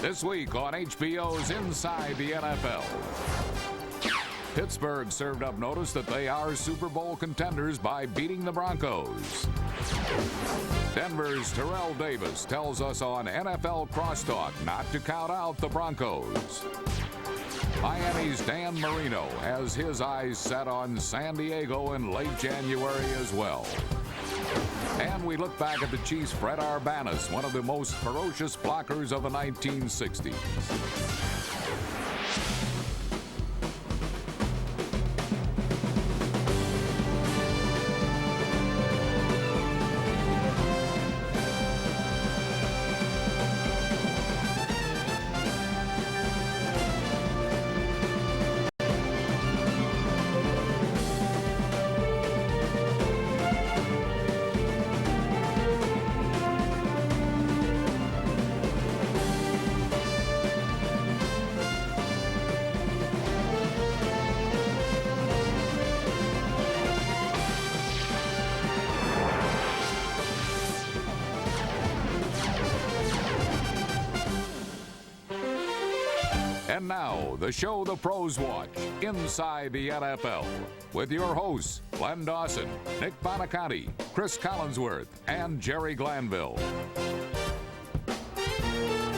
This week on HBO's Inside the NFL. Pittsburgh served up notice that they are Super Bowl contenders by beating the Broncos. Denver's Terrell Davis tells us on NFL Crosstalk not to count out the Broncos. Miami's Dan Marino has his eyes set on San Diego in late January as well. And we look back at the Chiefs' Fred Arbanas, one of the most ferocious blockers of the 1960s. And now, the show the pros watch, Inside the NFL, with your hosts, Glenn Dawson, Nick Bonaconti, Chris Collinsworth, and Jerry Glanville.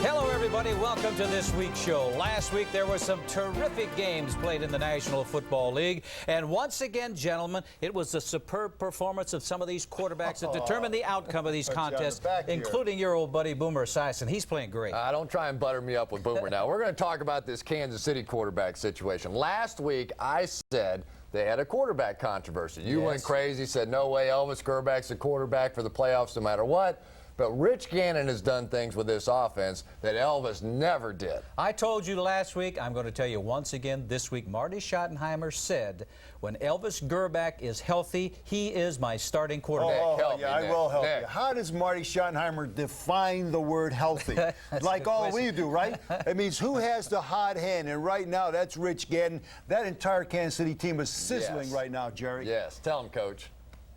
Hello, everybody. Welcome to this week's show. Last week, there were some terrific games played in the National Football League. And once again, gentlemen, it was the superb performance of some of these quarterbacks that determined the outcome of these contests, including your old buddy Boomer Esiason. He's playing great. Don't try and butter me up with Boomer now. We're going to talk about this Kansas City quarterback situation. Last week, I said they had a quarterback controversy. You went crazy, said, no way, Elvis Grback's a quarterback for the playoffs no matter what. But Rich Gannon has done things with this offense that Elvis never did. I told you last week, I'm going to tell you once again this week, Marty Schottenheimer said, when Elvis Grback is healthy, he is my starting quarterback. I will help you. How does Marty Schottenheimer define the word healthy? Like all we do, right? It means who has the hot hand, and right now that's Rich Gannon. That entire Kansas City team is sizzling right now, Jerry. Yes, tell him, Coach.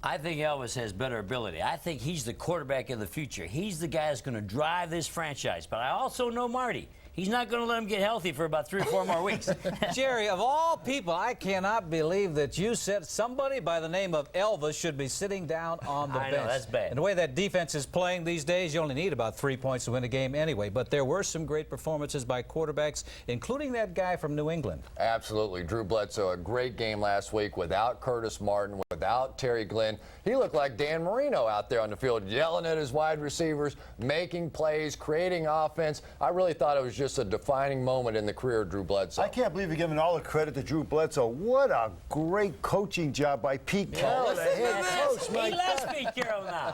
I think Elvis has better ability. I think he's the quarterback of the future. He's the guy that's going to drive this franchise. But I also know Marty. He's not going to let him get healthy for about 3 or 4 more weeks. Jerry, of all people, I cannot believe that you said somebody by the name of Elvis should be sitting down on the bench. I know, that's bad. And the way that defense is playing these days, you only need about 3 points to win a game anyway. But there were some great performances by quarterbacks, including that guy from New England. Absolutely. Drew Bledsoe, a great game last week without Curtis Martin, without Terry Glenn. He looked like Dan Marino out there on the field, yelling at his wide receivers, making plays, creating offense. I really thought it was just a defining moment in the career of Drew Bledsoe. I can't believe you're giving all the credit to Drew Bledsoe. What a great coaching job by Pete Carroll, the head coach. He loves Pete Carroll now.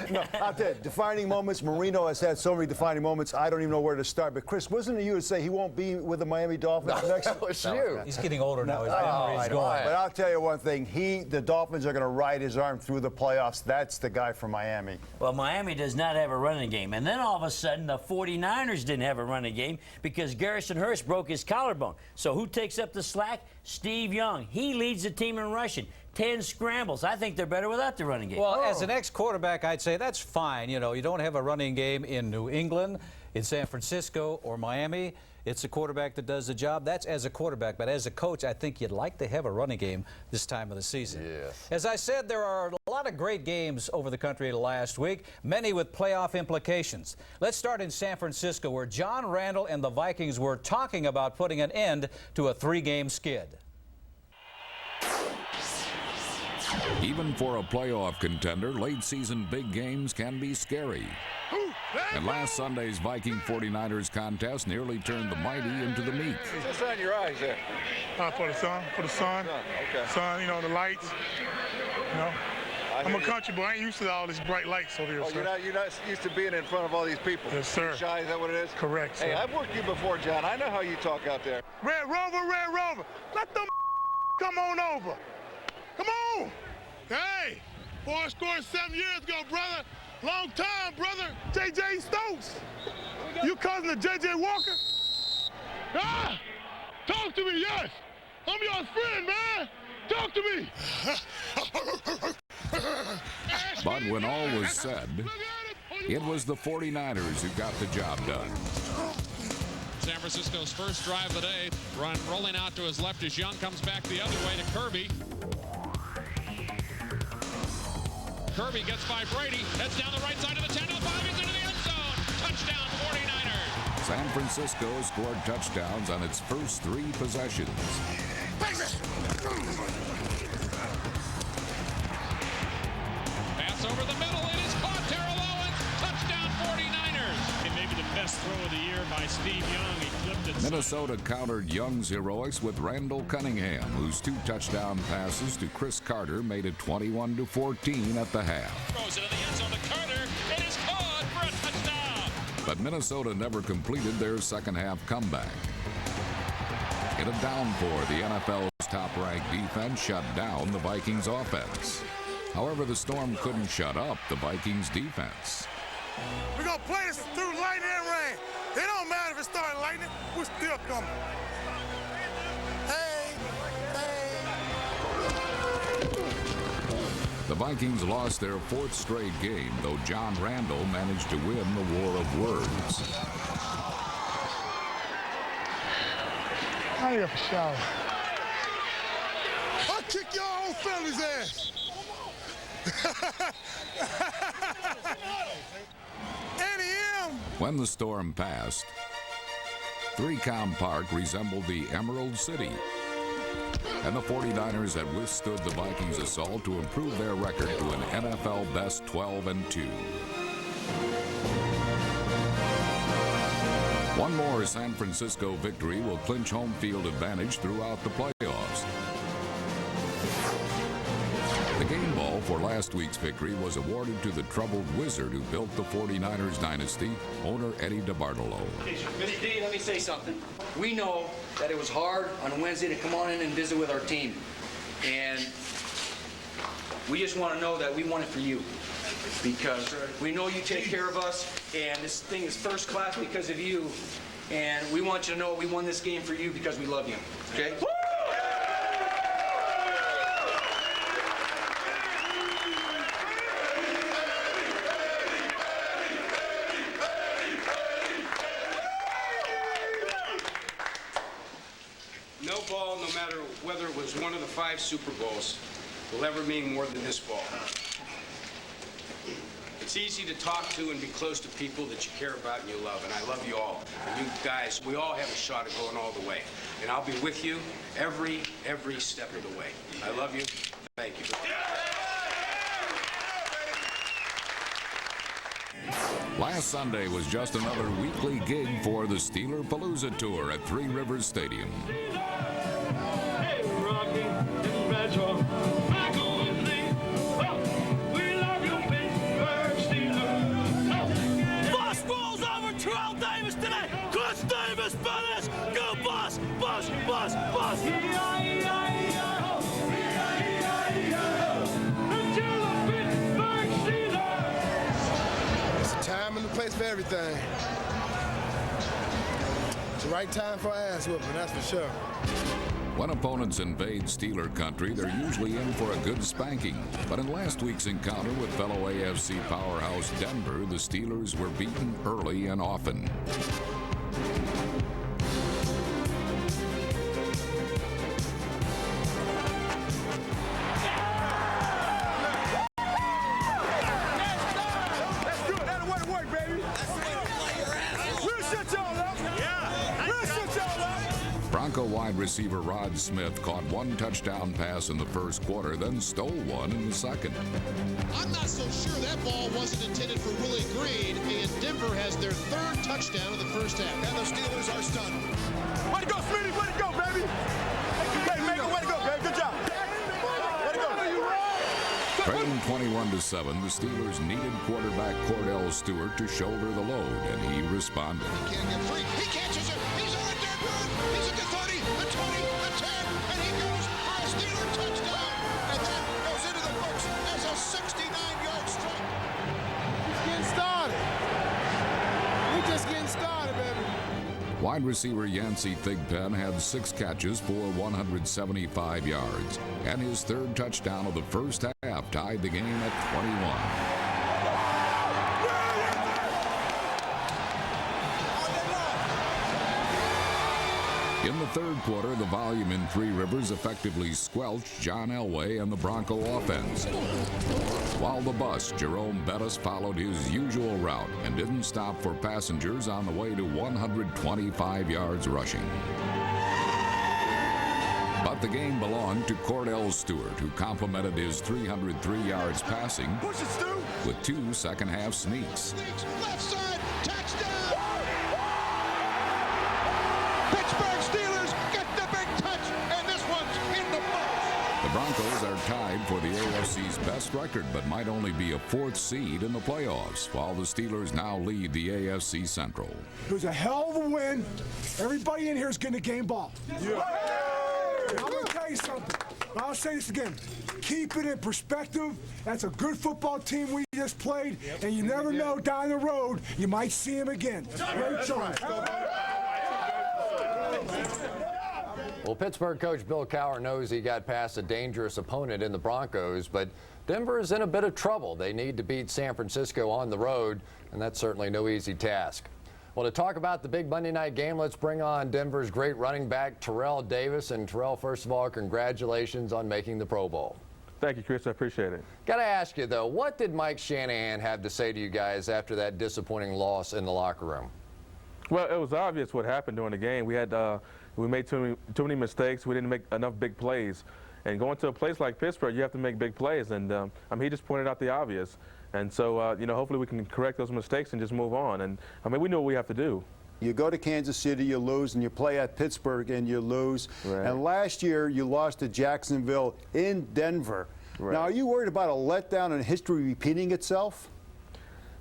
No, I'll tell you, defining moments. Marino has had so many defining moments, I don't even know where to start. But, Chris, wasn't it you that say he won't be with the Miami Dolphins next year? That was you. He's getting older now. His memory is gone. But I'll tell you one thing. The Dolphins are going to ride his arm through the playoffs. That's the guy from Miami. Well, Miami does not have a running game. And then all of a sudden, the 49ers didn't have a running game because Garrison Hurst broke his collarbone. So who takes up the slack? Steve Young. He leads the team in rushing. 10 scrambles. I think they're better without the running game. Well, as an ex-quarterback, I'd say that's fine. You know, you don't have a running game in New England, in San Francisco, or Miami. It's a quarterback that does the job. That's as a quarterback. But as a coach, I think you'd like to have a running game this time of the season. Yes. As I said, there are a lot of great games over the country last week, many with playoff implications. Let's start in San Francisco, where John Randall and the Vikings were talking about putting an end to a 3-game skid. Even for a playoff contender, late-season big games can be scary. And last Sunday's Viking 49ers contest nearly turned the mighty into the meek. What's on your eyes there? For the sun. Okay. Sun, you know, the lights. You know, I'm a country boy. I ain't used to all these bright lights over here, Oh, sir. you're not used to being in front of all these people. Yes, sir. You're shy, is that what it is? Correct, sir. Hey, I've worked you before, John. I know how you talk out there. Red Rover. Let them come on over. Come on. Hey, boy, I scored 7 years ago, brother. Long time, brother. J.J. Stokes. You cousin of J.J. Walker? Ah! Talk to me, yes. I'm your friend, man. Talk to me. But when all was said, it was the 49ers who got the job done. San Francisco's first drive of the day. Run rolling out to his left as Young comes back the other way to Kirby. Kirby gets by Brady, heads down the right side of the 10 to the 5, he's into the end zone. Touchdown 49ers. San Francisco scored touchdowns on its first 3 possessions. Pass over the middle, it is caught. Terrell Owens, touchdown 49ers. And maybe the best throw of the year by Steve Young. He clipped it. Minnesota countered Young's heroics with Randall Cunningham, whose 2 touchdown passes to Chris Carter made it 21-14 at the half. Throws it in the end zone to Carter. It is caught for a touchdown. But Minnesota never completed their second half comeback. In a downpour, the NFL's top-ranked defense shut down the Vikings offense. However, the Storm couldn't shut up the Vikings defense. We're going to play this through lightning and rain. It don't matter if it started lightning, we're still coming. Hey, The Vikings lost their 4th straight game, though John Randall managed to win the war of words. I need a shower. I'll kick your whole family's ass. When the storm passed, 3Com Park resembled the Emerald City, and the 49ers had withstood the Vikings' assault to improve their record to an NFL best 12-2. One more San Francisco victory will clinch home field advantage throughout the playoffs. The game ball for last week's victory was awarded to the troubled wizard who built the 49ers dynasty, owner Eddie DeBartolo. Mr. D, let me say something. We know that it was hard on Wednesday to come on in and visit with our team. And we just want to know that we want it for you. Because we know you take care of us, and this thing is first class because of you. And we want you to know we won this game for you because we love you. Okay? No ball, no matter whether it was one of the 5 Super Bowls, will ever mean more than this ball. It's easy to talk to and be close to people that you care about and you love, and I love you all. And you guys, we all have a shot at going all the way. And I'll be with you every step of the way. I love you. Thank you. Last Sunday was just another weekly gig for the Steeler Palooza Tour at Three Rivers Stadium. Boss rolls over Terrell Davis today. Chris Davis, finish. Go, boss, boss, boss, boss. It's a time and a place for everything. It's the right time for ass whooping, that's for sure. When opponents invade Steeler country, they're usually in for a good spanking. But in last week's encounter with fellow AFC powerhouse Denver, the Steelers were beaten early and often. Bronco wide receiver Rod Smith caught one touchdown pass in the first quarter, then stole one in the second. I'm not so sure that ball wasn't intended for Willie Green, and Denver has their 3rd touchdown of the first half. And the Steelers are stunned. Way to go, Smitty! Way to go, baby! Hey, Megan, way to go, baby! Good job! Way to go! Trailing 21-7, the Steelers needed quarterback Cordell Stewart to shoulder the load, and he responded. He can't get free. He catches it. He's on a dead run. He's at the 30, the 20, the 10, and he goes for a Steeler touchdown. And that goes into the books as a 69-yard strike. He's getting started. We're just getting started, baby. Wide receiver Yancey Thigpen had 6 catches for 175 yards, and his 3rd touchdown of the first half tied the game at 21. In the third quarter, the volume in Three Rivers effectively squelched John Elway and the Bronco offense. While the bus, Jerome Bettis, followed his usual route and didn't stop for passengers on the way to 125 yards rushing. But the game belonged to Cordell Stewart, who complemented his 303 yards passing with 2 second-half sneaks. Left side, touchdown! Pittsburgh Steelers get the big touch, and this one's in the books. The Broncos are tied for the AFC's best record, but might only be a 4th seed in the playoffs, while the Steelers now lead the AFC Central. It was a hell of a win. Everybody in here is getting a game ball. Yeah. And I'm going to tell you something. I'll say this again. Keep it in perspective. That's a good football team we just played, and you never know down the road you might see them again. Great choice. Well, Pittsburgh coach Bill Cowher knows he got past a dangerous opponent in the Broncos, but Denver is in a bit of trouble. They need to beat San Francisco on the road, and that's certainly no easy task. Well, to talk about the big Monday night game, let's bring on Denver's great running back, Terrell Davis. And Terrell, first of all, congratulations on making the Pro Bowl. Thank you, Chris. I appreciate it. Got to ask you, though, what did Mike Shanahan have to say to you guys after that disappointing loss in the locker room? Well, it was obvious what happened during the game. We made too many mistakes. We didn't make enough big plays. And going to a place like Pittsburgh, you have to make big plays. And he just pointed out the obvious. And so, hopefully we can correct those mistakes and just move on. And, we know what we have to do. You go to Kansas City, you lose, and you play at Pittsburgh, and you lose. Right. And last year, you lost to Jacksonville in Denver. Right. Now, are you worried about a letdown and history repeating itself?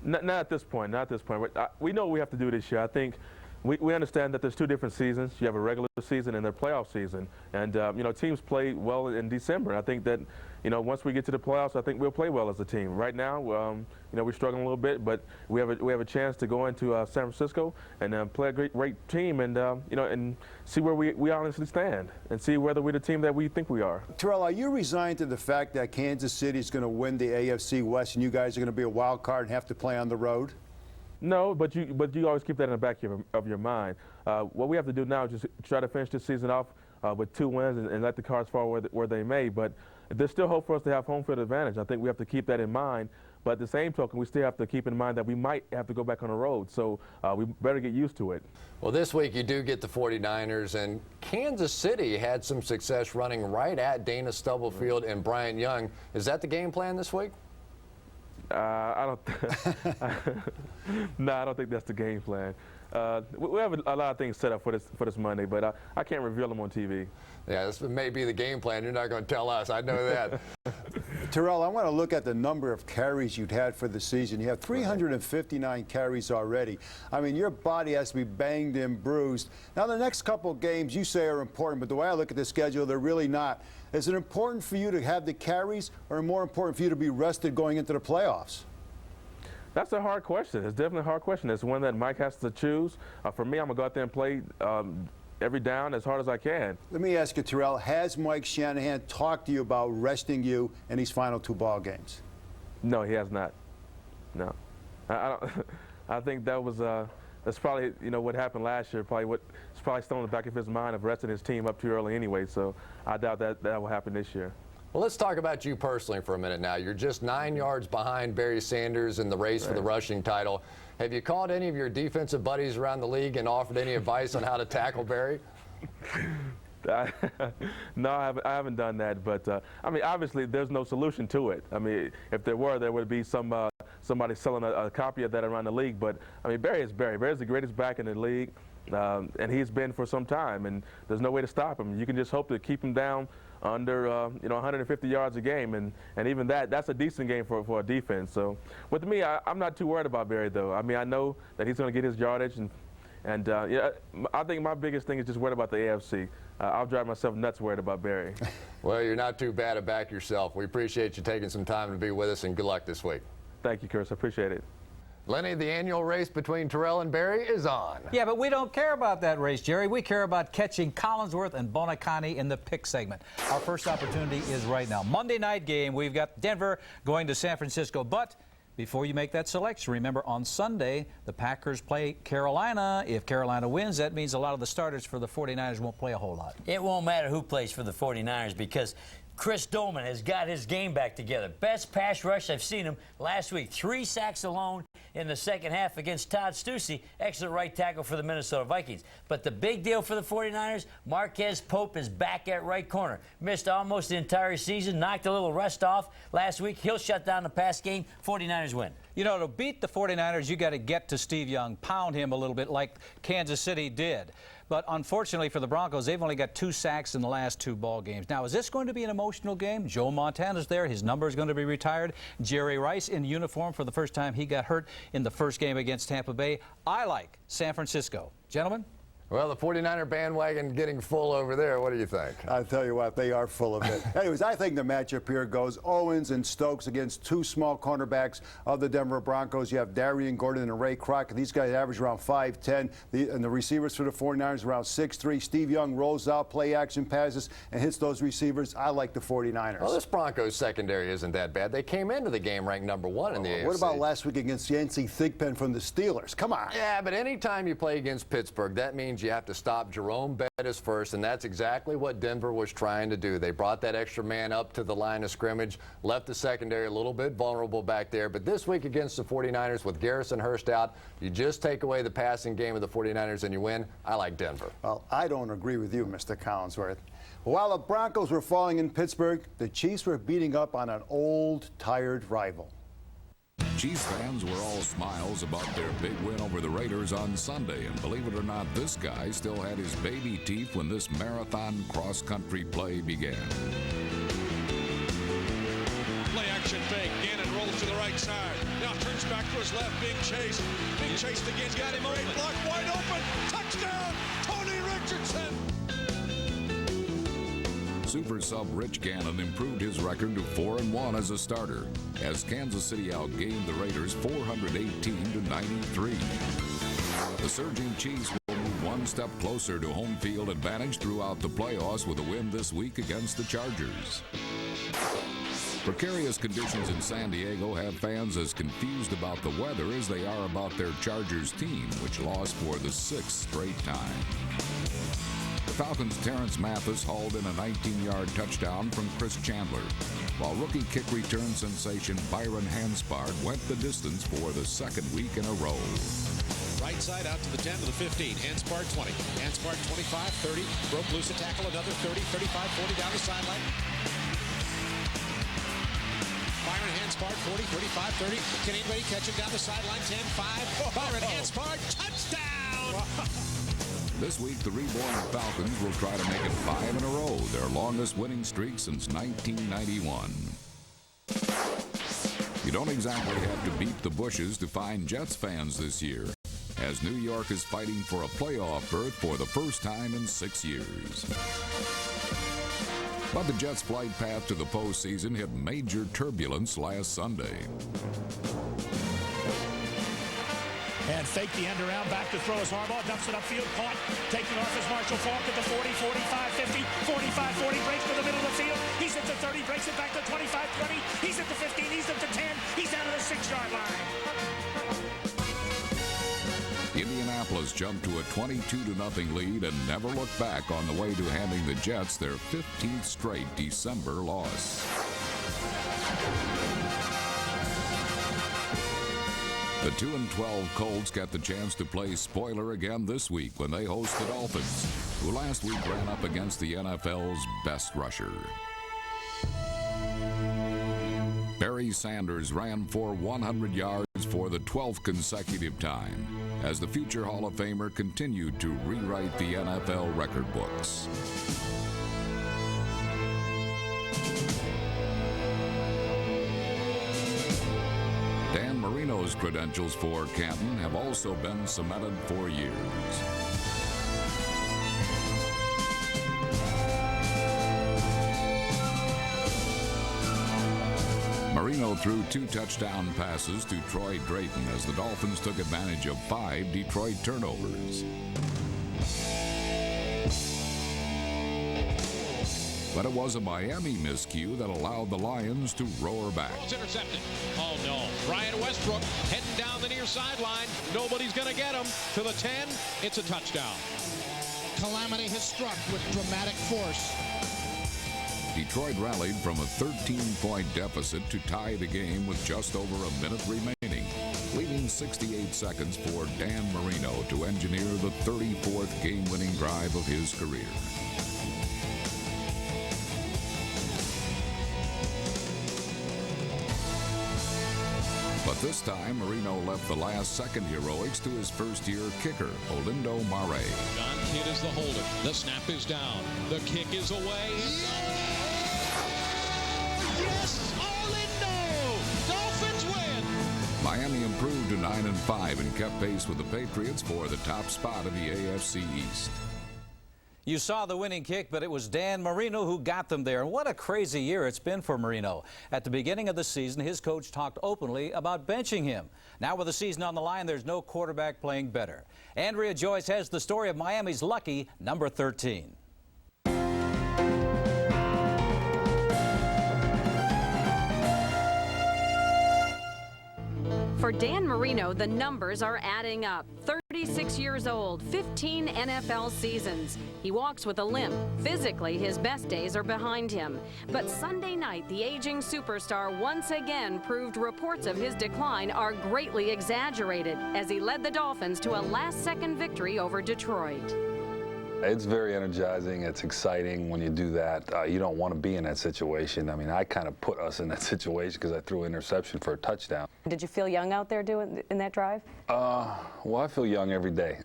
Not at this point. Not at this point. We know what we have to do this year. I think we understand that there's 2 different seasons. You have a regular season and a playoff season. And, teams play well in December. I think that, once we get to the playoffs, I think we'll play well as a team. Right now, we're struggling a little bit, but we have a chance to go into San Francisco and play a great team and, and see where we honestly stand and see whether we're the team that we think we are. Terrell, are you resigned to the fact that Kansas City is going to win the AFC West and you guys are going to be a wild card and have to play on the road? No, but you always keep that in the back of your mind. What we have to do now is just try to finish this season off with 2 wins and let the cards fall where they may. But there's still hope for us to have home field advantage. I think we have to keep that in mind. But at the same token, we still have to keep in mind that we might have to go back on the road. So we better get used to it. Well, this week you do get the 49ers, and Kansas City had some success running right at Dana Stubblefield and Bryant Young. Is that the game plan this week? I don't think that's the game plan. We have a lot of things set up for this Monday, but I can't reveal them on TV. Yeah, this may be the game plan. You're not going to tell us. I know that. Terrell, I want to look at the number of carries you'd had for the season. You have 359 carries already. I mean, your body has to be banged and bruised. Now, the next couple of games you say are important, but the way I look at the schedule, they're really not. Is it important for you to have the carries, or more important for you to be rested going into the playoffs? That's a hard question. It's definitely a hard question. It's one that Mike has to choose. For me, I'm going to go out there and play every down as hard as I can. Let me ask you, Terrell, has Mike Shanahan talked to you about resting you in these final 2 ball games? No, he has not. No. I don't. I think that was that's probably what happened last year. It's probably still in the back of his mind of resting his team up too early anyway. So I doubt that will happen this year. Well, let's talk about you personally for a minute now. You're just 9 yards behind Barry Sanders in the race for the rushing title. Have you called any of your defensive buddies around the league and offered any advice on how to tackle Barry? No, I haven't done that. But, obviously there's no solution to it. If there were, there would be somebody selling a copy of that around the league. But, Barry is Barry. Barry's the greatest back in the league, and he's been for some time. And there's no way to stop him. You can just hope to keep him down under 150 yards a game, and even that's a decent game for a defense. So with me, I'm not too worried about Barry, though. I know that he's going to get his yardage, and I think my biggest thing is just worried about the AFC. I'll drive myself nuts worried about Barry. Well, you're not too bad at back yourself. We appreciate you taking some time to be with us, and good luck this week. Thank you, Chris. I appreciate it. Lenny, the annual race between Terrell and Barry is on. Yeah, but we don't care about that race, Jerry. We care about catching Collinsworth and Buoniconti in the pick segment. Our first opportunity is right now. Monday night game, we've got Denver going to San Francisco, but before you make that selection. Remember, on Sunday, the Packers play Carolina. If Carolina wins, that means a lot of the starters for the 49ers won't play a whole lot. It won't matter who plays for the 49ers because Chris Doleman has got his game back together. Best pass rush I've seen him last week. 3 sacks alone in the second half against Todd Stussy, excellent right tackle for the Minnesota Vikings. But the big deal for the 49ers, Marquez Pope is back at right corner. Missed almost the entire season, knocked a little rust off last week. He'll shut down the pass game. 49ers win. You know, to beat the 49ers, you got to get to Steve Young, pound him a little bit like Kansas City did. But unfortunately for the Broncos, they've only got 2 sacks in the last 2 ball games. Now, is this going to be an emotional game? Joe Montana's there. His number is going to be retired. Jerry Rice in uniform for the first time. He got hurt in the first game against Tampa Bay. I like San Francisco. Gentlemen? Well, the 49er bandwagon getting full over there. What do you think? I'll tell you what, they are full of it. Anyways, I think the matchup here goes Owens and Stokes against 2 small cornerbacks of the Denver Broncos. You have Darian Gordon and Ray Kroc. These guys average around 5'10". And the receivers for the 49ers around 6'3". Steve Young rolls out play action passes and hits those receivers. I like the 49ers. Well, this Broncos secondary isn't that bad. They came into the game ranked #1 in the AFC. What about last week against Yancey Thigpen from the Steelers? Come on. Yeah, but anytime you play against Pittsburgh, that means you have to stop Jerome Bettis first, and that's exactly what Denver was trying to do. They brought that extra man up to the line of scrimmage, left the secondary a little bit vulnerable back there. But this week against the 49ers with Garrison Hurst out, you just take away the passing game of the 49ers and you win. I like Denver. Well, I don't agree with you, Mr. Collinsworth. While the Broncos were falling in Pittsburgh, the Chiefs were beating up on an old, tired rival. Chiefs fans were all smiles about their big win over the Raiders on Sunday, and believe it or not, this guy still had his baby teeth when this marathon cross-country play began. Play action fake. Gannon rolls to the right side. Now turns back to his left. Big chase. Big chase again. Got him open. Block wide open. Touchdown, Tony Richardson. Super sub Rich Gannon improved his record to 4-1 as a starter, as Kansas City outgained the Raiders 418-93. The surging Chiefs will move one step closer to home field advantage throughout the playoffs with a win this week against the Chargers. Precarious conditions in San Diego have fans as confused about the weather as they are about their Chargers team, which lost for the 6th straight time. The Falcons' Terrence Mathis hauled in a 19-yard touchdown from Chris Chandler, while rookie kick return sensation Byron Hanspard went the distance for the 2nd week in a row. Right side out to the 10 to the 15. Hanspard 20. Hanspard 25, 30. Broke loose a tackle, another 30, 35, 40 down the sideline. Byron Hanspard 40, 35, 30. Can anybody catch him down the sideline? 10, 5. Byron Hanspard, touchdown! This week, the reborn Falcons will try to make it 5 in a row, their longest winning streak since 1991. You don't exactly have to beat the bushes to find Jets fans this year, as New York is fighting for a playoff berth for the first time in 6 years. But the Jets' flight path to the postseason hit major turbulence last Sunday. And fake the end around, back to throw as Harbaugh, dumps it upfield, caught, taking off as Marshall Faulk at the 40, 45, 50, 45, 40, breaks to the middle of the field. He's at the 30, breaks it back to 25, 20. He's at the 15, he's at the 10, he's down to the 6-yard line. Indianapolis jumped to a 22-0 lead and never looked back on the way to handing the Jets their 15th straight December loss. The 2-12 Colts get the chance to play spoiler again this week when they host the Dolphins, who last week ran up against the NFL's best rusher. Barry Sanders ran for 100 yards for the 12th consecutive time, as the future Hall of Famer continued to rewrite the NFL record books. Dan Marino's credentials for Canton have also been cemented for years. Marino threw 2 touchdown passes to Troy Drayton as the Dolphins took advantage of 5 Detroit turnovers. But it was a Miami miscue that allowed the Lions to roar back. Ball's intercepted. Oh, no. Brian Westbrook heading down the near sideline. Nobody's going to get him. To the 10, it's a touchdown. Calamity has struck with dramatic force. Detroit rallied from a 13-point deficit to tie the game with just over a minute remaining, leaving 68 seconds for Dan Marino to engineer the 34th game-winning drive of his career. But this time, Marino left the last-second heroics to his first-year kicker, Olindo Mare. John Kidd is the holder. The snap is down. The kick is away. Yes, Olindo! Dolphins win! Miami improved to 9-5 and kept pace with the Patriots for the top spot of the AFC East. You saw the winning kick, but it was Dan Marino who got them there. And what a crazy year it's been for Marino. At the beginning of the season, his coach talked openly about benching him. Now with the season on the line, there's no quarterback playing better. Andrea Joyce has the story of Miami's lucky number 13. For Dan Marino, the numbers are adding up. 36 years old, 15 NFL seasons. He walks with a limp. Physically, his best days are behind him. But Sunday night, the aging superstar once again proved reports of his decline are greatly exaggerated as he led the Dolphins to a last-second victory over Detroit. It's very energizing. It's exciting when you do that. You don't want to be in that situation. I mean, I kind of put us in that situation because I threw an interception for a touchdown. Did you feel young out there in that drive? Well, I feel young every day.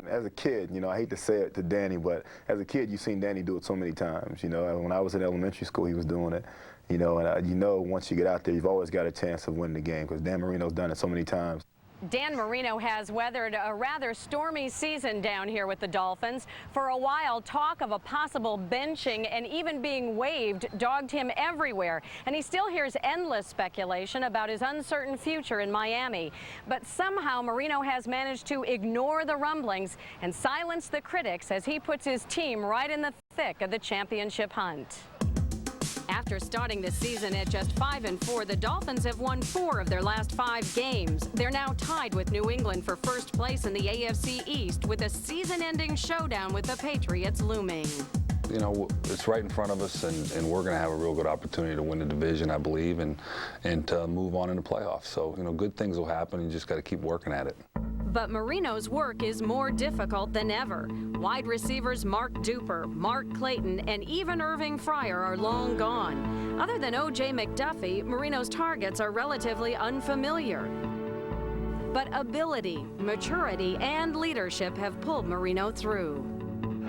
As a kid, you know, I hate to say it to Danny, but as a kid, you've seen Danny do it so many times. You know, when I was in elementary school, he was doing it. You know, and you know, once you get out there, you've always got a chance of winning the game because Dan Marino's done it so many times. Dan Marino has weathered a rather stormy season down here with the Dolphins. For a while, talk of a possible benching and even being waived dogged him everywhere. And he still hears endless speculation about his uncertain future in Miami. But somehow Marino has managed to ignore the rumblings and silence the critics as he puts his team right in the thick of the championship hunt. After starting the season at just 5-4, the Dolphins have won 4 of their last 5 games. They're now tied with New England for first place in the AFC East with a season-ending showdown with the Patriots looming. You know, it's right in front of us, and we're going to have a real good opportunity to win the division, I believe, and to move on into playoffs. So, you know, good things will happen. You just got to keep working at it. But Marino's work is more difficult than ever. Wide receivers Mark Duper, Mark Clayton, and even Irving Fryer are long gone. Other than O.J. McDuffie, Marino's targets are relatively unfamiliar. But ability, maturity, and leadership have pulled Marino through.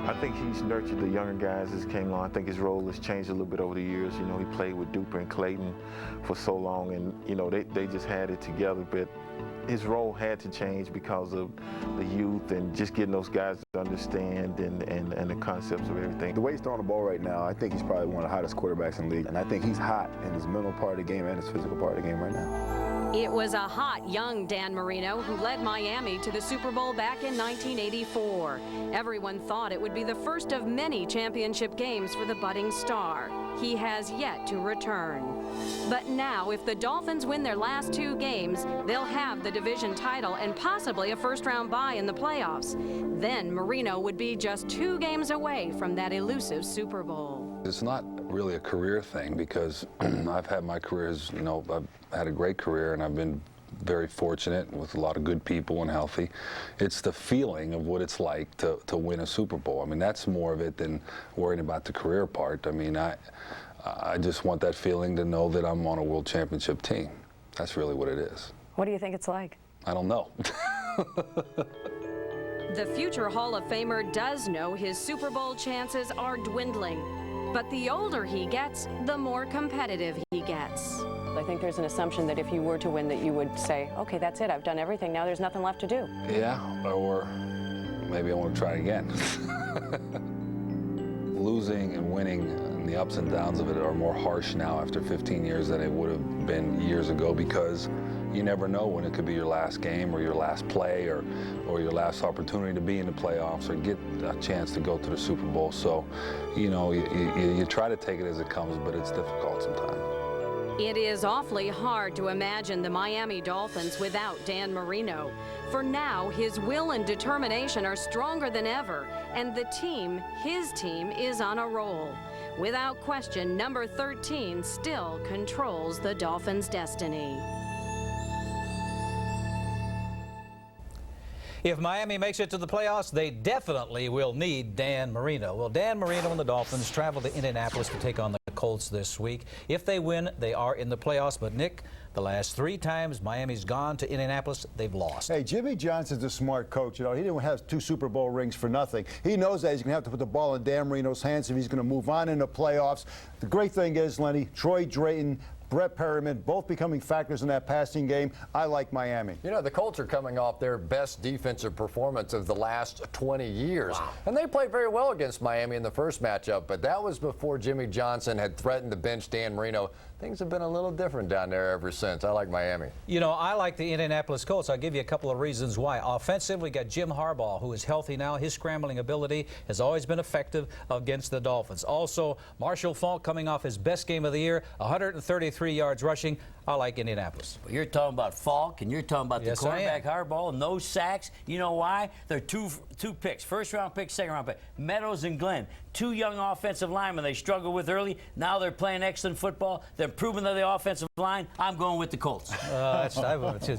I think he's nurtured the younger guys as came along. I think his role has changed a little bit over the years. You know, he played with Duper and Clayton for so long, and, you know, they just had it together. But his role had to change because of the youth and just getting those guys to understand and the concepts of everything. The way he's throwing the ball right now, I think he's probably one of the hottest quarterbacks in the league. And I think he's hot in his mental part of the game and his physical part of the game right now. It was a hot, young Dan Marino who led Miami to the Super Bowl back in 1984. Everyone thought it would be the first of many championship games for the budding star. He has yet to return. But now, if the Dolphins win their last 2 games, they'll have the division title and possibly a first-round bye in the playoffs. Then Marino would be just 2 games away from that elusive Super Bowl. It's not really a career thing because I've had my careers, you know, I've had a great career and I've been very fortunate with a lot of good people and healthy. It's the feeling of what it's like to win a Super Bowl. I mean, that's more of it than worrying about the career part. I mean, I just want that feeling to know that I'm on a world championship team. That's really what it is. What do you think it's like? I don't know. The future Hall of Famer does know his Super Bowl chances are dwindling. But the older he gets, the more competitive he gets. I think there's an assumption that if you were to win that you would say, okay, that's it, I've done everything, now there's nothing left to do. Yeah, or maybe I want to try again. Losing and winning and the ups and downs of it are more harsh now after 15 years than it would have been years ago because you never know when it could be your last game or your last play or your last opportunity to be in the playoffs or get a chance to go to the Super Bowl. So, you know, you try to take it as it comes, but it's difficult sometimes. It is awfully hard to imagine the Miami Dolphins without Dan Marino. For now, his will and determination are stronger than ever, and the team, his team, is on a roll. Without question, number 13 still controls the Dolphins' destiny. If Miami makes it to the playoffs, they definitely will need Dan Marino. Well, Dan Marino and the Dolphins travel to Indianapolis to take on the Colts this week. If they win, they are in the playoffs. But, Nick, the last 3 times Miami's gone to Indianapolis, they've lost. Hey, Jimmy Johnson's a smart coach. You know, he didn't have 2 Super Bowl rings for nothing. He knows that he's going to have to put the ball in Dan Marino's hands if he's going to move on in the playoffs. The great thing is, Lenny, Troy Drayton, Brett Perriman, both becoming factors in that passing game. I like Miami. You know, the Colts are coming off their best defensive performance of the last 20 years. Wow. And they played very well against Miami in the first matchup, but that was before Jimmy Johnson had threatened to bench Dan Marino. Things have been a little different down there ever since. I like Miami. You know, I like the Indianapolis Colts. I'll give you a couple of reasons why. Offensively, we got Jim Harbaugh, who is healthy now. His scrambling ability has always been effective against the Dolphins. Also, Marshall Faulk coming off his best game of the year, 133 yards rushing. I like Indianapolis. Well, you're talking about Faulk, and you're talking about the quarterback Harbaugh, and those sacks. You know why? They're two picks, first-round pick, second-round pick. Meadows and Glenn, 2 young offensive linemen they struggled with early. Now they're playing excellent football. They're improving the offensive line. I'm going with the Colts.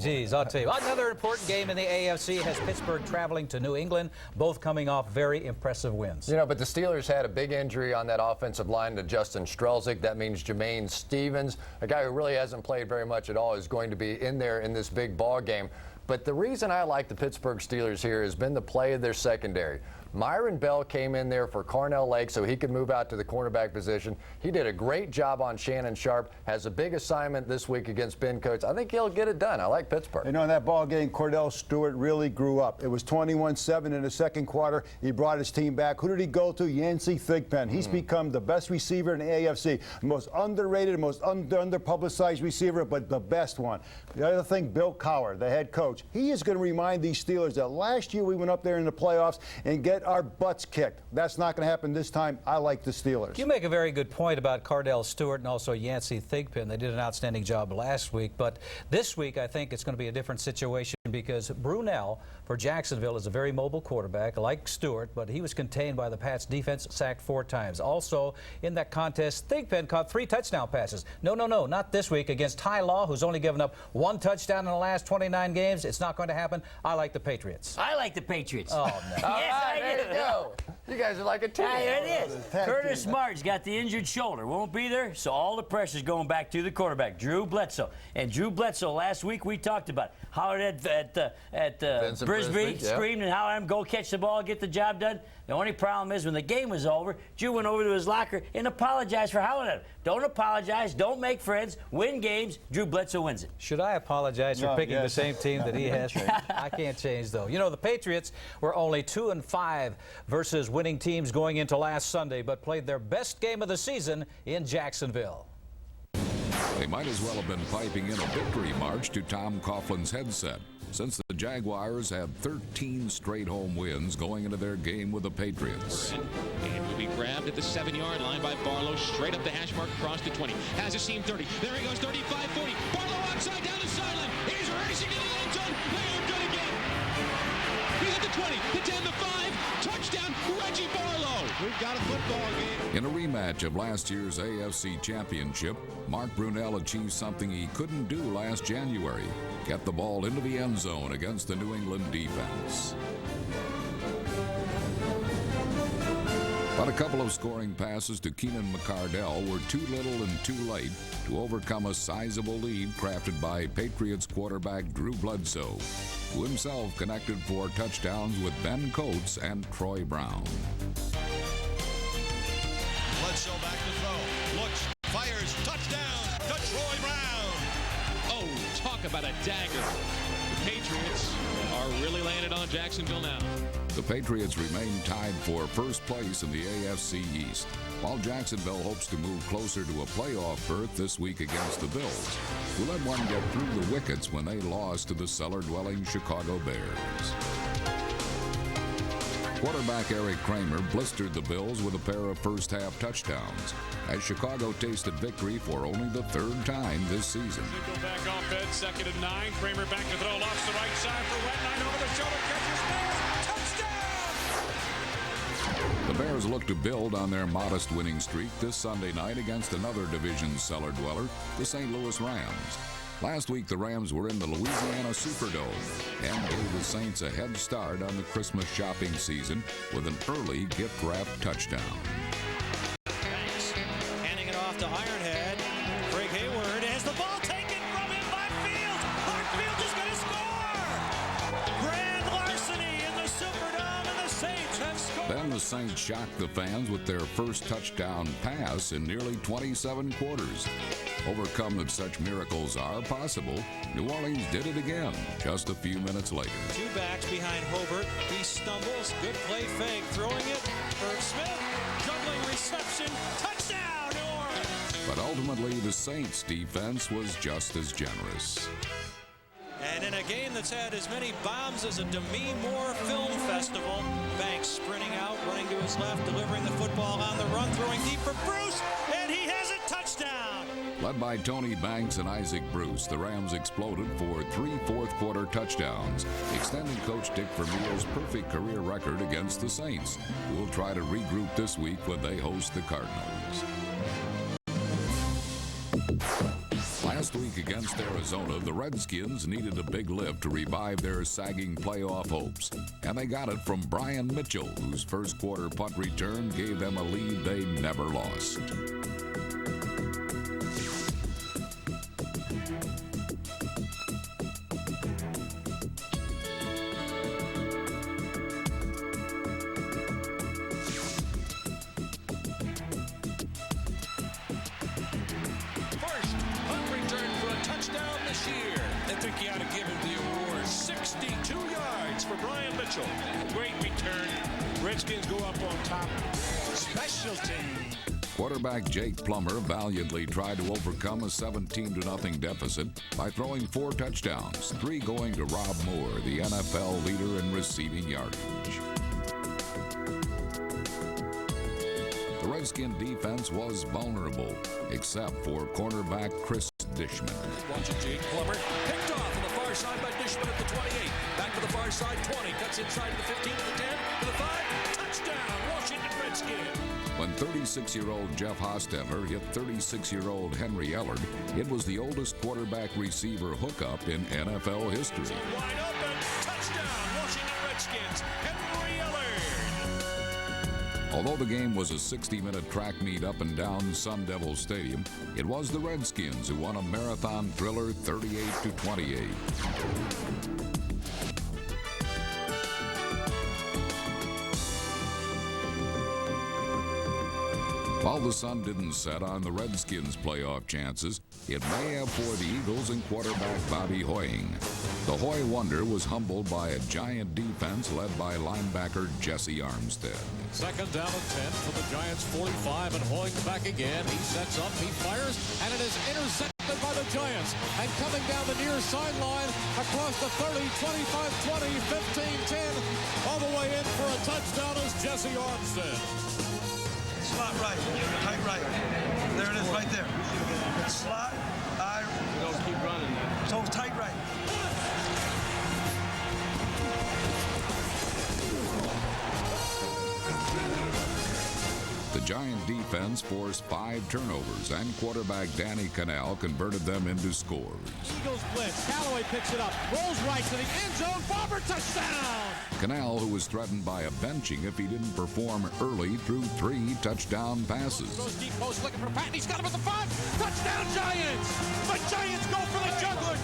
Geez, I'll tell you. Another important game in the AFC has Pittsburgh traveling to New England, both coming off very impressive wins. You know, but the Steelers had a big injury on that offensive line to Justin Strelzik. That means Jermaine Stevens, a guy who really hasn't played very much at all, is going to be in there in this big ball game. But the reason I like the Pittsburgh Steelers here has been the play of their secondary. Myron Bell came in there for Carnell Lake so he could move out to the cornerback position. He did a great job on Shannon Sharp, has a big assignment this week against Ben Coates. I think he'll get it done. I like Pittsburgh. You know, in that ball game, Cordell Stewart really grew up. It was 21-7 in the second quarter. He brought his team back. Who did he go to? Yancey Thigpen. He's become the best receiver in the AFC. The most underrated, most under-publicized receiver, but the best one. The other thing, Bill Cowher, the head coach, he is going to remind these Steelers that last year we went up there in the playoffs and get our butts kicked. That's not going to happen this time. I like the Steelers. You make a very good point about Cordell Stewart and also Yancey Thigpen. They did an outstanding job last week, but this week I think it's going to be a different situation because Brunell for Jacksonville is a very mobile quarterback like Stewart, but he was contained by the Pats defense, sacked 4 times. Also in that contest, Thigpen caught 3 touchdown passes. No, not this week against Ty Law, who's only given up 1 touchdown in the last 29 games. It's not going to happen. I like the Patriots. I like the Patriots. Oh, no. Yes, I there you go. You guys are like a team. There it is. Curtis Smart's got the injured shoulder. Won't be there, so all the pressure's going back to the quarterback, Drew Bledsoe. And Drew Bledsoe, last week we talked about Howard at Brisbane screamed and Howard had him go catch the ball, get the job done. The only problem is when the game was over, Drew went over to his locker and apologized for howling at him. Don't apologize. Don't make friends. Win games. Drew Bledsoe wins it. Should I apologize for picking the same team that he has? I can't change, though. You know, the Patriots were only 2-5 versus winning teams going into last Sunday, but played their best game of the season in Jacksonville. They might as well have been piping in a victory march to Tom Coughlin's headset, since the Jaguars had 13 straight home wins going into their game with the Patriots. And will be grabbed at the 7-yard line by Barlow, straight up the hash mark, across the 20. Has a seam 30. There he goes, 35, 40. Barlow outside, down the sideline. He's racing into the end zone. They are good again. He's at the 20, the 10, the 5. Touchdown, Reggie Barlow. We've got a football game. In a rematch of last year's AFC Championship, Mark Brunell achieved something he couldn't do last January. Get the ball into the end zone against the New England defense. But a couple of scoring passes to Keenan McCardell were too little and too late to overcome a sizable lead crafted by Patriots quarterback Drew Bledsoe, who himself connected 4 touchdowns with Ben Coates and Troy Brown. Bledsoe back to throw. Looks, fires, touchdown to Troy Brown. Oh, talk about a dagger. The Patriots are really laying it on Jacksonville now. The Patriots remain tied for first place in the AFC East, while Jacksonville hopes to move closer to a playoff berth this week against the Bills, who let one get through the wickets when they lost to the cellar-dwelling Chicago Bears. Quarterback Eric Kramer blistered the Bills with a pair of first-half touchdowns as Chicago tasted victory for only the third time this season. Go back offense, 2nd and 9. Kramer back to throw, lofts the right side for Wetline over the shoulder, catches Bears, touchdown! The Bears look to build on their modest winning streak this Sunday night against another division cellar dweller, the St. Louis Rams. Last week, the Rams were in the Louisiana Superdome and gave the Saints a head start on the Christmas shopping season with an early gift-wrapped touchdown. Banks handing it off to Ironhead. Greg Hayward has the ball taken from him by Fields. Hartfield is going to score! Grand larceny in the Superdome, and the Saints have scored. Then the Saints shocked the fans with their first touchdown pass in nearly 27 quarters. Overcome that such miracles are possible, New Orleans did it again just a few minutes later. Two backs behind Hobart. He stumbles. Good play fake. Throwing it. Irv Smith. Juggling reception. Touchdown, New Orleans. But ultimately, the Saints' defense was just as generous. And in a game that's had as many bombs as a Demi Moore Film Festival, Banks sprinting out, running to his left, delivering the football on the run, throwing deep for Bruce, and he has it. Touchdown! Led by Tony Banks and Isaac Bruce, the Rams exploded for 3 fourth-quarter touchdowns, extending Coach Dick Vermeil's perfect career record against the Saints, who will try to regroup this week when they host the Cardinals. Last week against Arizona, the Redskins needed a big lift to revive their sagging playoff hopes, and they got it from Brian Mitchell, whose first-quarter punt return gave them a lead they never lost. Great return. Redskins go up on top. Special team. Quarterback Jake Plummer valiantly tried to overcome a 17-0 deficit by throwing 4 touchdowns, 3 going to Rob Moore, the NFL leader in receiving yardage. The Redskin defense was vulnerable, except for cornerback Chris Dishman. Watching Jake Plummer. Picked off on the far side by Dishman at the 28. Back to the far side, 20. Cuts inside to the 15, to the 10, to the 5. Touchdown, Washington Redskins. When 36-year-old Jeff Hostetler hit 36-year-old Henry Ellard, it was the oldest quarterback-receiver hookup in NFL history. Wide open. Touchdown, Washington Redskins. Henry Ellard. Although the game was a 60-minute track meet up and down Sun Devil Stadium, it was the Redskins who won a marathon thriller 38-28. While the sun didn't set on the Redskins' playoff chances, it may have for the Eagles and quarterback Bobby Hoying. The Hoy wonder was humbled by a giant defense led by linebacker Jesse Armstead. 2nd down and 10 for the Giants, 45, and Hoying back again. He sets up, he fires, and it is intercepted by the Giants. And coming down the near sideline, across the 30, 25, 20, 15, 10, all the way in for a touchdown is Jesse Armstead. Slot right, tight right. There it is, right there. It's slot, don't keep running now. So tight right. The Giant defense forced 5 turnovers, and quarterback Danny Kanell converted them into scores. Eagles blitz. Callaway picks it up. Rolls right to the end zone. Barber touchdown. Kanell, who was threatened by a benching if he didn't perform early, threw 3 touchdown passes. Goes deep post looking for Patton. He's got him at the 5. Touchdown Giants. The Giants go for the juggler.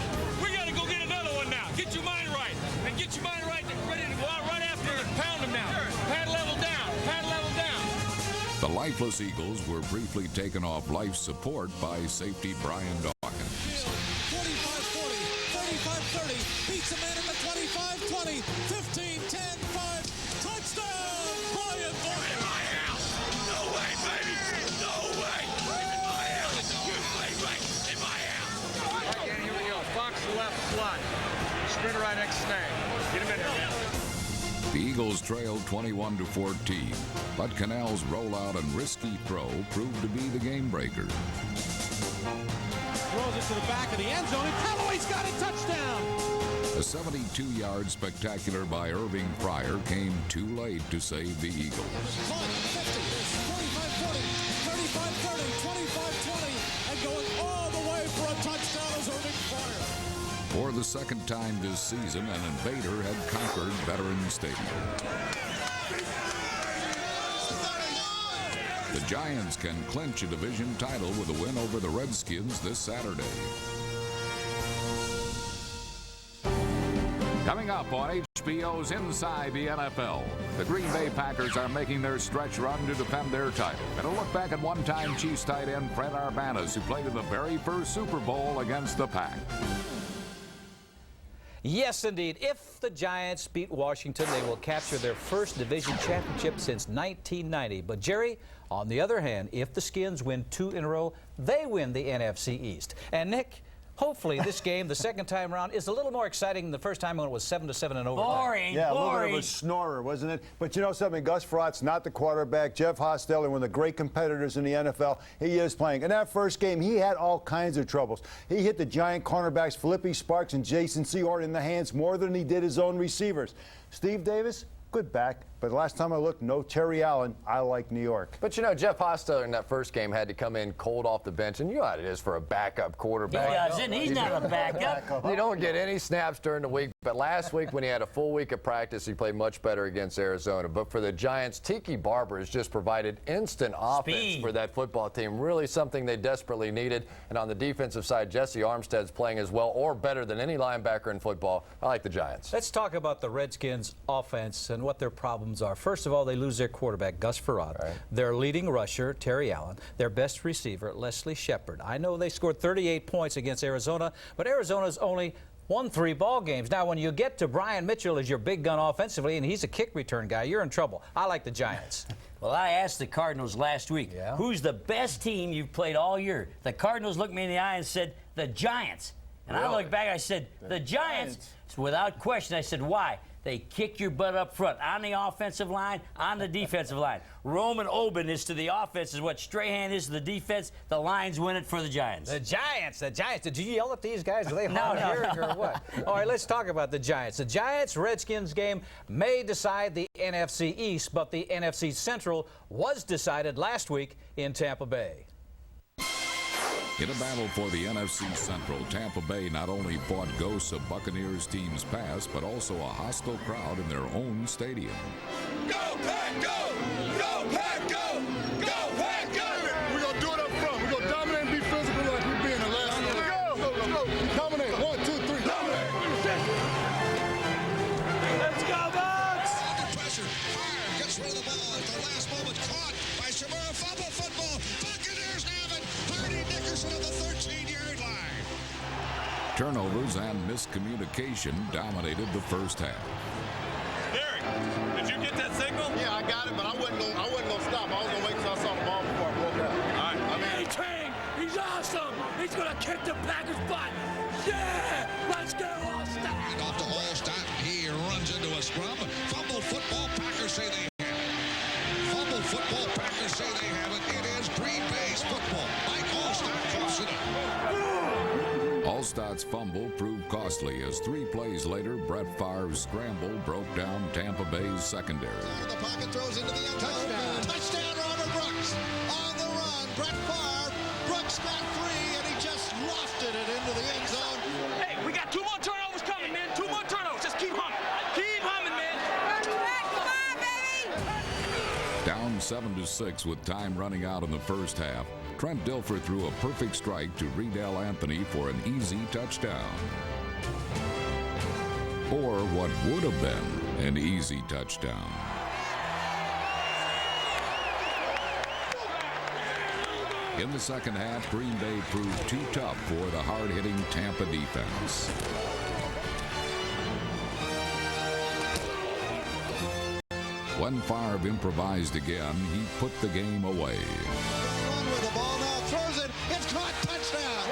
We got to go get another one now. Get your mind right. And get your mind right. Ready to go out right after it. Pound them now. Pad level down. Pad level down. The lifeless Eagles were briefly taken off life support by safety Brian Dawkins. 45-40, 35-30, beats a man at the 25-20, 15-10, 5, my next snag. Get him in there, man. The Eagles trailed 21-14, but Cannell's rollout and risky throw proved to be the game breaker. Throws it to the back of the end zone, and Callaway's got a touchdown. A 72-yard spectacular by Irving Fryer came too late to save the Eagles. 45-40, 35-30, 25-20, and going all the way for a touchdown is Irving Fryer. For the second time this season, an invader had conquered Veterans Stadium. The Giants can clinch a division title with a win over the Redskins this Saturday. Coming up on HBO's Inside the NFL, the Green Bay Packers are making their stretch run to defend their title. And a look back at one-time Chiefs tight end Fred Arbanas, who played in the very first Super Bowl against the Pack. Yes, indeed. If the Giants beat Washington, they will capture their first division championship since 1990. But, Jerry, on the other hand, if the Skins win 2 in a row, they win the NFC East. And, Nick, hopefully this game, the second time around, is a little more exciting than the first time when it was 7-7 in overtime. Boring. Yeah, a little bit of a snorer, wasn't it? But you know something? Gus Frerott's not the quarterback. Jeff Hostetler, one of the great competitors in the NFL, he is playing. In that first game, he had all kinds of troubles. He hit the Giant cornerbacks Philippi Sparks and Jason Sehorn in the hands more than he did his own receivers. Steve Davis, good back. But last time I looked, no Terry Allen. I like New York. But, you know, Jeff Hostetler in that first game had to come in cold off the bench, and you know how it is for a backup quarterback. He doesn't. He's not a backup. You don't get any snaps during the week. But last week, when he had a full week of practice, he played much better against Arizona. But for the Giants, Tiki Barber has just provided instant offense for that football team. Really something they desperately needed. And on the defensive side, Jesse Armstead's playing as well or better than any linebacker in football. I like the Giants. Let's talk about the Redskins' offense and what their problems are. First of all, they lose their quarterback, Gus Frerotte. Right. Their leading rusher, Terry Allen. Their best receiver, Leslie Shepard. I know they scored 38 points against Arizona, but Arizona's only won 3 ball games. Now, when you get to Brian Mitchell as your big gun offensively, and he's a kick return guy, you're in trouble. I like the Giants. Well, I asked the Cardinals last week, who's the best team you've played all year? The Cardinals looked me in the eye and said, the Giants. And I looked back, I said, the Giants? So without question, I said, why? They kick your butt up front, on the offensive line, on the defensive line. Roman Oben is to the offense is what Strahan is to the defense. The Lions win it for the Giants. The Giants. Did you yell at these guys? Are they hard-hearing or what? All right, let's talk about the Giants. The Giants-Redskins game may decide the NFC East, but the NFC Central was decided last week in Tampa Bay. In a battle for the NFC Central, Tampa Bay not only fought ghosts of Buccaneers teams past, but also a hostile crowd in their own stadium. Go, Pack, go! Go, Pack, go! Go, Pack, go! We're going to do it up front. We're going to dominate and be physical like we've been the last time. Let's go! Dominate. 1, 2, 3. Dominate! Let's go, Bucks! Under pressure. Fire gets rid of the ball at the last moment. Caught by Shamura. Fumble football. Buccaneers have it. Hardy Nickerson at the 13-yard line. Turnovers and miscommunication dominated the first half. Derek, did you get that signal? Yeah, I got it, but I wasn't gonna stop. I was gonna wait till I saw the ball before I broke out. All right. Hey, Train, he's awesome. He's gonna kick the Packers' butt. Yeah, let's go, Allstott. And off to Allstott. He runs into a scrum. Fumble football. Packers say they have it. Fumble football. Packers say they have it. It is Green Bay's football. Mike Allstott coughs it up. Allstott's fumble proved costly as 3 plays later, Brett Favre's scramble broke down Tampa Bay's secondary. The pocket throws into the end zone. Touchdown, Robert Brooks. On the run, Brett Favre. Brooks got free, and he just lofted it into the end zone. Hey, we got 2 more turnovers coming, man. 2 more turnovers. Just keep humming. Keep humming, man. Down 7-6 with time running out in the first half, Trent Dilfer threw a perfect strike to Riedel Anthony for an easy touchdown. Or what would have been an easy touchdown. In the second half, Green Bay proved too tough for the hard-hitting Tampa defense. When Favre improvised again, he put the game away. Run with the ball now, throws it, it's caught, touchdown.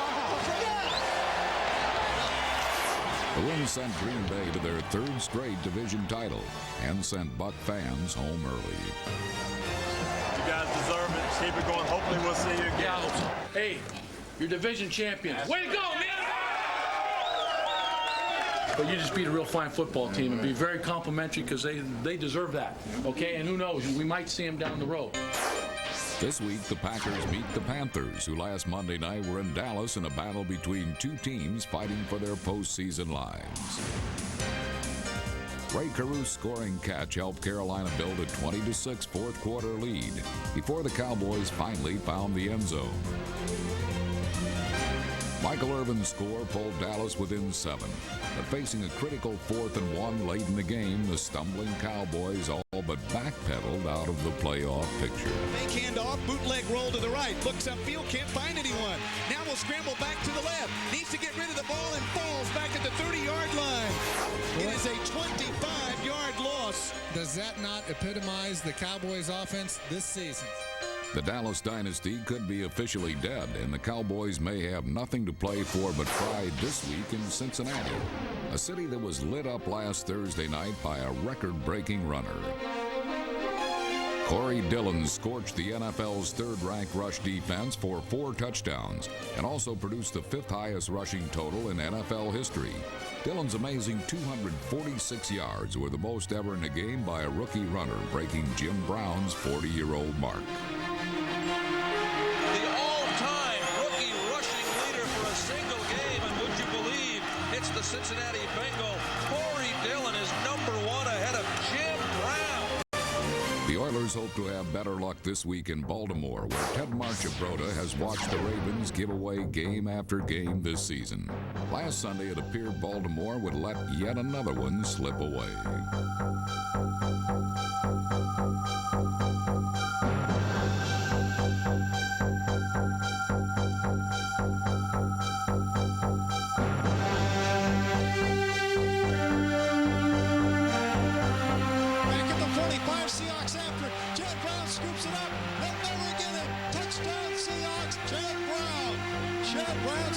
The win sent Green Bay to their third straight division title and sent Buck fans home early. You guys deserve it. Keep it going. Hopefully we'll see you again. Yeah, I hope so. Hey, you're division champions. Way to go, man! But you just beat a real fine football team and be very complimentary because they deserve that, okay? And who knows, we might see them down the road. This week, the Packers beat the Panthers, who last Monday night were in Dallas in a battle between two teams fighting for their postseason lives. Ray Caruth's scoring catch helped Carolina build a 20-6 fourth quarter lead before the Cowboys finally found the end zone. Michael Irvin's score pulled Dallas within 7, but facing a critical 4th and 1 late in the game, the stumbling Cowboys all but backpedaled out of the playoff picture. Fake handoff, bootleg roll to the right, looks upfield, can't find anyone. Now will scramble back to the left, needs to get rid of the ball and falls back at the 30-yard line. It is a 25-yard loss. Does that not epitomize the Cowboys offense this season? The Dallas dynasty could be officially dead, and the Cowboys may have nothing to play for but pride this week in Cincinnati, a city that was lit up last Thursday night by a record-breaking runner. Corey Dillon scorched the NFL's third-ranked rush defense for 4 touchdowns and also produced the 5th highest rushing total in NFL history. Dillon's amazing 246 yards were the most ever in a game by a rookie runner, breaking Jim Brown's 40-year-old mark. The Cincinnati Bengal, Corey Dillon is #1 ahead of Jim Brown. The Oilers hope to have better luck this week in Baltimore, where Ted Marchibroda has watched the Ravens give away game after game this season. Last Sunday, it appeared Baltimore would let yet another one slip away.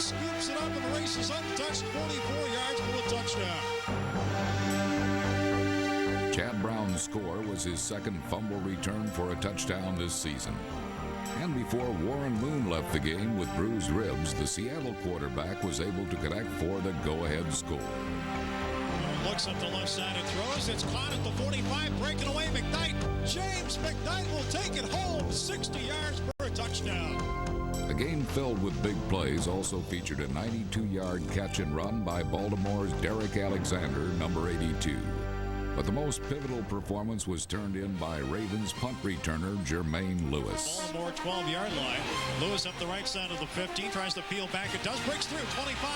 Scoops it up and races untouched 44 yards for a touchdown. Chad Brown's score was his second fumble return for a touchdown this season. And before Warren Moon left the game with bruised ribs, the Seattle quarterback was able to connect for the go-ahead score. Looks up the left side and throws. It's caught at the 45, breaking away McKnight. James McKnight will take it home, 60 yards for a touchdown. A game filled with big plays also featured a 92-yard catch and run by Baltimore's Derek Alexander, number 82. But the most pivotal performance was turned in by Ravens punt returner Jermaine Lewis. Baltimore 12-yard line. Lewis up the right side of the 15, tries to peel back. It does, breaks through, 25.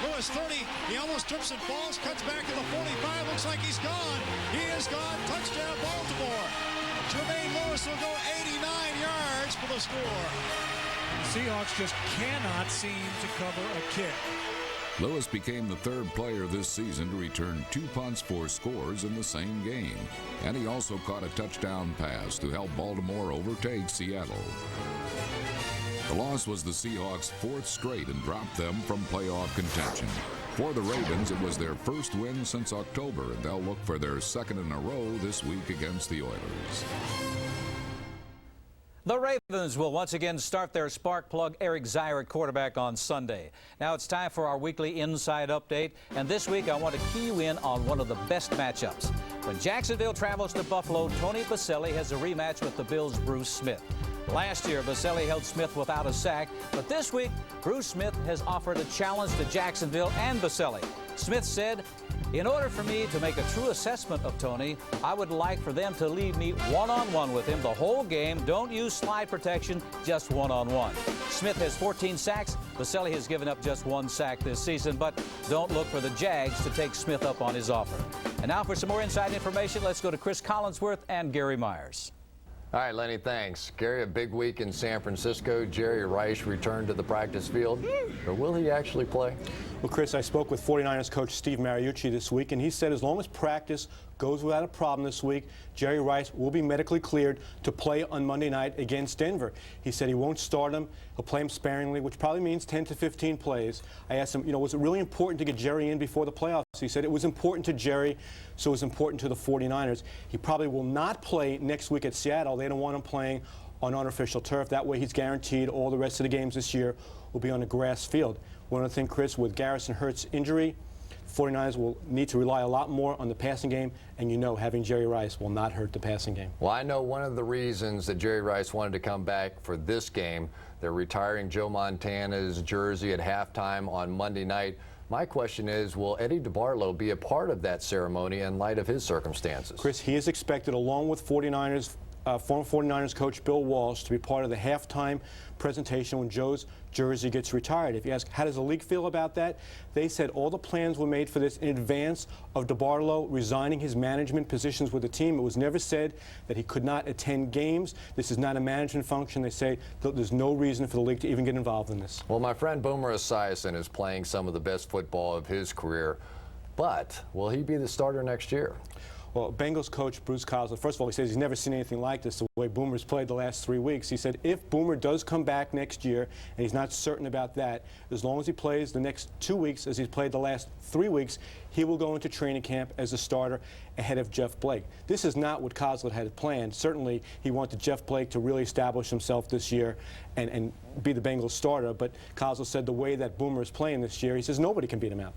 Lewis 30. He almost trips and falls, cuts back to the 45. Looks like he's gone. He is gone. Touchdown, Baltimore. Jermaine Lewis will go 89 yards for the score. The Seahawks just cannot seem to cover a kick. Lewis became the third player this season to return 2 punts for scores in the same game, and he also caught a touchdown pass to help Baltimore overtake Seattle. The loss was the Seahawks' 4th straight and dropped them from playoff contention. For the Ravens, it was their first win since October, and they'll look for their second in a row this week against the Oilers. The Ravens will once again start their spark plug Eric Zeier at quarterback on Sunday. Now it's time for our weekly Inside Update, and this week I want to key you in on one of the best matchups. When Jacksonville travels to Buffalo, Tony Boselli has a rematch with the Bills' Bruce Smith. Last year, Boselli held Smith without a sack, but this week, Bruce Smith has offered a challenge to Jacksonville and Boselli. Smith said, "In order for me to make a true assessment of Tony, I would like for them to leave me one-on-one with him the whole game. Don't use slide protection, just one-on-one." Smith has 14 sacks. Boselli has given up just 1 sack this season, but don't look for the Jags to take Smith up on his offer. And now for some more inside information, let's go to Chris Collinsworth and Gary Myers. All right, Lenny, thanks. Gary, a big week in San Francisco. Jerry Rice returned to the practice field. Or will he actually play? Well, Chris, I spoke with 49ers coach Steve Mariucci this week, and he said as long as practice goes without a problem this week. Jerry Rice will be medically cleared to play on Monday night against Denver. He said he won't start him. He'll play him sparingly, which probably means 10 to 15 plays. I asked him, was it really important to get Jerry in before the playoffs? He said it was important to Jerry, so it was important to the 49ers. He probably will not play next week at Seattle. They don't want him playing on unofficial turf. That way he's guaranteed all the rest of the games this year will be on a grass field. One other thing, Chris, with Garrison Hurts' injury, 49ers will need to rely a lot more on the passing game, and having Jerry Rice will not hurt the passing game. Well, I know one of the reasons that Jerry Rice wanted to come back for this game, they're retiring Joe Montana's jersey at halftime on Monday night. My question is, will Eddie DeBartolo be a part of that ceremony in light of his circumstances? Chris, he is expected, along with former 49ers coach Bill Walsh, to be part of the halftime presentation when Joe's jersey gets retired. If you ask, how does the league feel about that? They said all the plans were made for this in advance of DeBartolo resigning his management positions with the team. It was never said that he could not attend games. This is not a management function. They say that there's no reason for the league to even get involved in this. Well, my friend Boomer Esiason is playing some of the best football of his career, but will he be the starter next year? Well, Bengals coach Bruce Cosler, first of all, he says he's never seen anything like this, the way Boomer's played the last 3 weeks. He said if Boomer does come back next year, and he's not certain about that, as long as he plays the next 2 weeks as he's played the last 3 weeks, he will go into training camp as a starter ahead of Jeff Blake. This is not what Cosler had planned. Certainly, he wanted Jeff Blake to really establish himself this year and be the Bengals starter, but Cosler said the way that Boomer is playing this year, he says nobody can beat him out.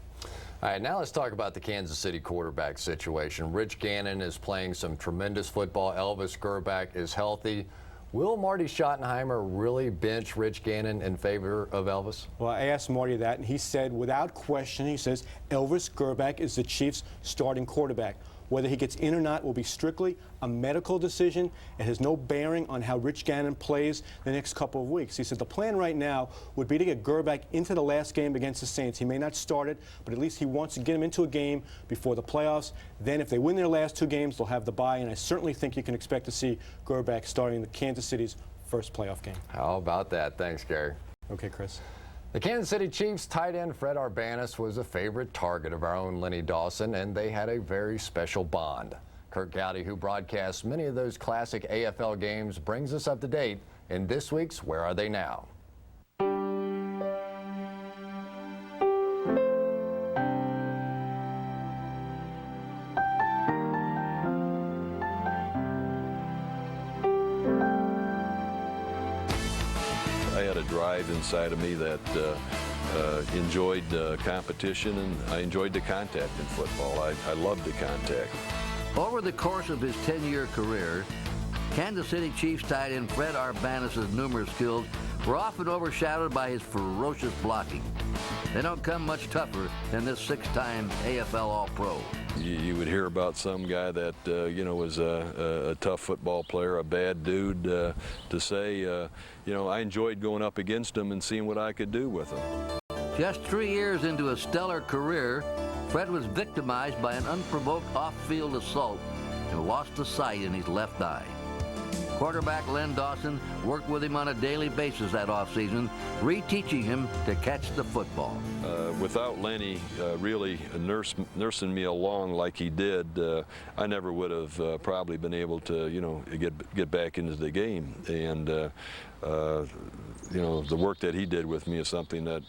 All right, now let's talk about the Kansas City quarterback situation. Rich Gannon is playing some tremendous football. Elvis Grbac is healthy. Will Marty Schottenheimer really bench Rich Gannon in favor of Elvis? Well, I asked Marty that, and he said, without question, he says, Elvis Grbac is the Chiefs' starting quarterback. Whether he gets in or not will be strictly a medical decision. It has no bearing on how Rich Gannon plays the next couple of weeks. He said the plan right now would be to get Grbac into the last game against the Saints. He may not start it, but at least he wants to get him into a game before the playoffs. Then if they win their last 2 games, they'll have the bye, and I certainly think you can expect to see Grbac starting the Kansas City's first playoff game. How about that? Thanks, Gary. Okay, Chris. The Kansas City Chiefs tight end Fred Arbanis was a favorite target of our own Lenny Dawson, and they had a very special bond. Kurt Gowdy, who broadcasts many of those classic AFL games, brings us up to date in this week's Where Are They Now? Drive inside of me that enjoyed competition, and I enjoyed the contact in football. I loved the contact. Over the course of his 10-year career, Kansas City Chiefs tight end Fred Arbanis' numerous skills were often overshadowed by his ferocious blocking. They don't come much tougher than this 6-time AFL All-Pro. You would hear about some guy that was a tough football player, a bad dude, to say, I enjoyed going up against him and seeing what I could do with him. Just 3 years into a stellar career, Fred was victimized by an unprovoked off-field assault and lost the sight in his left eye. Quarterback Len Dawson worked with him on a daily basis that offseason, reteaching him to catch the football. Without Lenny really nursing me along like he did, I never would have probably been able to, get back into the game. And, the work that he did with me is something that,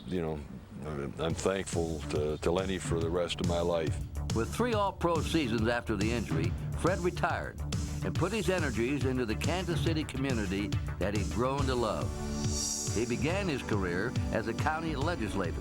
I'm thankful to Lenny for the rest of my life. With 3 All-Pro seasons after the injury, Fred retired and put his energies into the Kansas City community that he'd grown to love. He began his career as a county legislator.